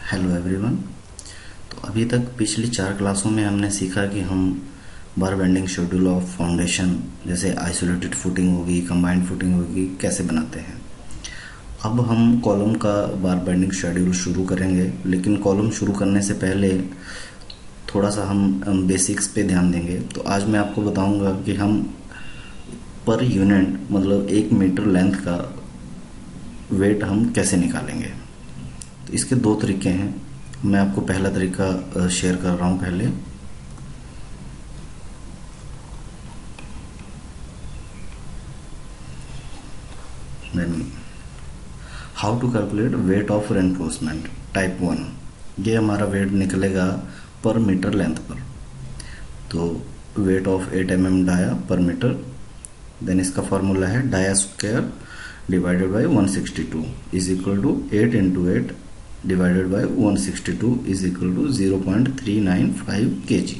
Hello everyone. तो अभी तक पिछली 4 क्लासों में हमने सीखा कि हम बार बेंडिंग शेड्यूल ऑफ फाउंडेशन जैसे आइसोलेटेड फुटिंग होगी, कंबाइंड फुटिंग होगी, कैसे बनाते हैं। अब हम कॉलम का बार बेंडिंग शेड्यूल शुरू करेंगे, लेकिन कॉलम शुरू करने से पहले थोड़ा सा हम बेसिक्स पे ध्यान देंगे। तो आज मैं आपको बताऊंगा कि हम पर यूनिट मतलब 1 मीटर लेंथ का वेट हम कैसे निकालेंगे। तो इसके 2 तरीके हैं। मैं आपको पहला तरीका शेयर कर रहा हूं पहले। Then how to calculate weight of reinforcement type 1। ये हमारा वेट निकलेगा पर मीटर लेंथ पर। तो वेट ऑफ 8 mm डाया पर मीटर। देन इसका फॉर्मूला है dia square divided by 162 is equal to 8 into 8 divided by 162 is equal to 0.395 kg।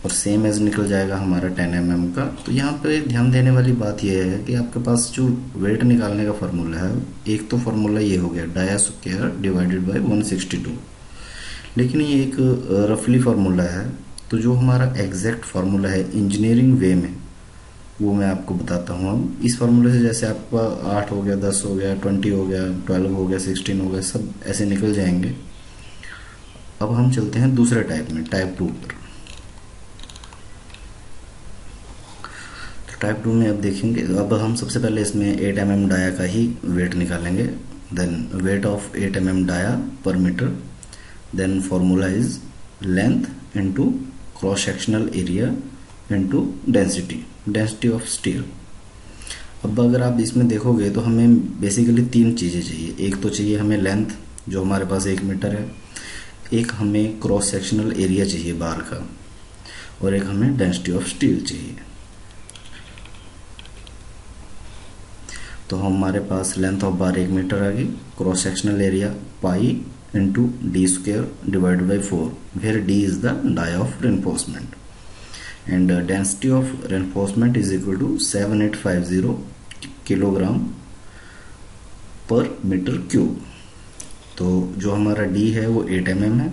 और सेम एज निकल जाएगा हमारा 10 mm का। तो यहाँ पे ध्यान देने वाली बात यह है कि आपके पास जो वेट निकालने का फॉर्मूला है, एक तो फॉर्मूला ये हो गया डाया स्क्वायर डिवाइडेड बाय 162, लेकिन ये एक रफली फॉर्मूला है। तो जो हमारा एग्जैक्ट फॉर्मूला है इंजीनियरिंग वे में, वो मैं आपको बताता हूँ। अब इस फॉर्मूले से जैसे आपका 8 हो गया, 10 हो गया, 20 हो गया, 12 हो गया, 16 हो गया, सब ऐसे निकल जाएंगे। अब हम चलते हैं दूसरे टाइप में, टाइप 2 पर। तो टाइप 2 में अब देखेंगे, अब हम सबसे पहले इसमें 8 mm डाया का ही वेट निकालेंगे। Then weight of 8 mm dia पर metre. Then formula is length into cross sectional area into density of steel. अब अगर आप इसमें देखोगे तो हमें बेसिकली 3 चीज़ें चाहिए। एक तो चाहिए हमें लेंथ, जो हमारे पास 1 मीटर है। एक हमें क्रॉस सेक्शनल एरिया चाहिए बार का, और एक हमें डेंसिटी ऑफ स्टील चाहिए। तो हमारे पास लेंथ ऑफ बार 1 मीटर आ गई, cross sectional area pi into D square divided by 4, where D is the dia of reinforcement, and density of reinforcement is equal to 7850 kilogram per metre cube. तो जो हमारा D है वो 8 mm है,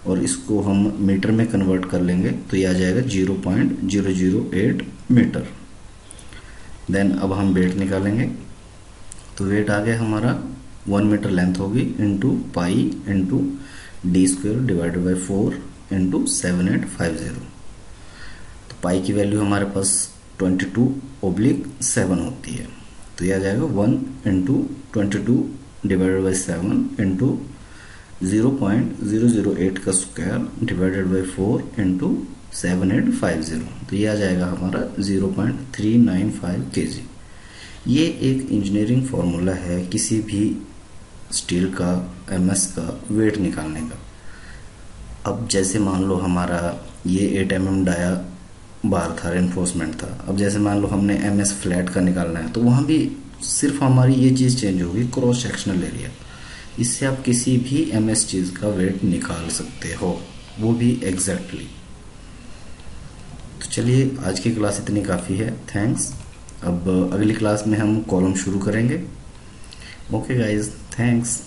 और इसको हम मीटर में कन्वर्ट कर लेंगे तो ये आ जाएगा 0.008 मीटर। देन अब हम वेट निकालेंगे। तो वेट आ गया हमारा 1 मीटर लेंथ होगी into pi into D square divided by 4 into 7850। पाई की वैल्यू हमारे पास 22/7 होती है। तो यह आ जाएगा 1 इंटू 22 डिवाइडेड बाई 7 इंटू 0.008 का स्क्वायर डिवाइडेड बाई 4 इंटू 7850। तो यह आ जाएगा हमारा 0.395 kg। ये एक इंजीनियरिंग फॉर्मूला है किसी भी स्टील का MS का वेट निकालने का। अब जैसे मान लो हमारा ये 8 mm डाया बार था, रेनफोर्समेंट था। अब जैसे मान लो हमने MS फ्लैट का निकालना है, तो वहां भी सिर्फ हमारी ये चीज चेंज होगी, क्रॉस सेक्शनल एरिया। इससे आप किसी भी MS चीज का वेट निकाल सकते हो, वो भी एग्जैक्टली। तो चलिए आज की क्लास इतनी काफी है। थैंक्स। अब अगली क्लास में हम कॉलम शुरू करेंगे। Okay guys, thanks.